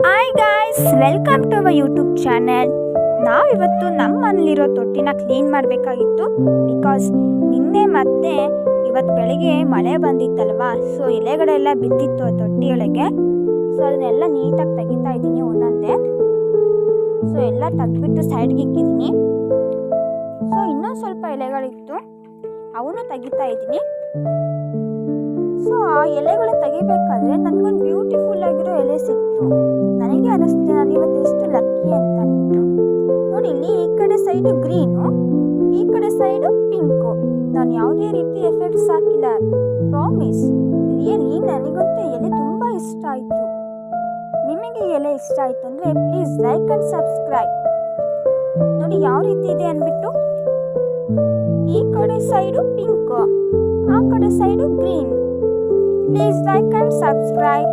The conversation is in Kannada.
Hi guys, welcome to our YouTube channel. ನಾವಿವತ್ತು ನಮ್ಮ ಮನೇಲಿರೋ ತೊಟ್ಟಿನ ಕ್ಲೀನ್ ಮಾಡಬೇಕಾಗಿತ್ತು. ಬಿಕಾಸ್ ನಿನ್ನೆ ಮತ್ತೆ ಇವತ್ತು ಬೆಳಿಗ್ಗೆ ಮಳೆ ಬಂದಿತ್ತಲ್ವಾ, ಸೊ ಎಲೆಗಳೆಲ್ಲ ಬಿದ್ದಿತ್ತು ಆ ತೊಟ್ಟಿಯೊಳಗೆ. ಸೊ ಅದನ್ನೆಲ್ಲ ನೀಟಾಗಿ ತೆಗಿತಾ ಇದ್ದೀನಿ ಒಂದೊಂದೇ. ಸೊ ಎಲ್ಲ ತೆಗೆದ್ಬಿಟ್ಟು ಸೈಡ್ಗೆ ಇಕ್ಕಿದ್ದೀನಿ. ಸೊ ಇನ್ನೊಂದು ಸ್ವಲ್ಪ ಎಲೆಗಳಿತ್ತು, ಅವನು ತೆಗಿತಾ ಇದ್ದೀನಿ. ಸೊ ಆ ಎಲೆಗಳು ತೆಗಿಬೇಕಾದ್ರೆ ನನಗೊಂದು ಬ್ಯೂಟಿಫುಲ್ ಆಗಿರೋ ಎಲೆ ಸಿಕ್ತು. ನನಗೆ ಅನಿಸ್ತು ನಾನು ಇವತ್ತು ಎಷ್ಟು ಲಕ್ಕಿ ಅಂತ ಅಂದ್ಬಿಟ್ಟು. ನೋಡಿ, ಇಲ್ಲಿ ಈ ಕಡೆ ಸೈಡು ಗ್ರೀನು, ಈ ಕಡೆ ಸೈಡು ಪಿಂಕು. ನಾನು ಯಾವುದೇ ರೀತಿ ಎಫೆಕ್ಟ್ಸ್ ಹಾಕಿಲ್ಲ, ಪ್ರಾಮಿಸ್. ರಿಯಲಿ ನನಗಂತೂ ಎಲೆ ತುಂಬ ಇಷ್ಟ ಆಯಿತು. ನಿಮಗೆ ಎಲೆ ಇಷ್ಟ ಆಯಿತು ಅಂದರೆ ಪ್ಲೀಸ್ ಲೈಕ್ ಆ್ಯಂಡ್ ಸಬ್ಸ್ಕ್ರೈಬ್. ನೋಡಿ ಯಾವ ರೀತಿ ಇದೆ ಅಂದ್ಬಿಟ್ಟು. ಈ ಕಡೆ ಸೈಡು ಪಿಂಕು, ಆ ಕಡೆ side green. Please like and subscribe.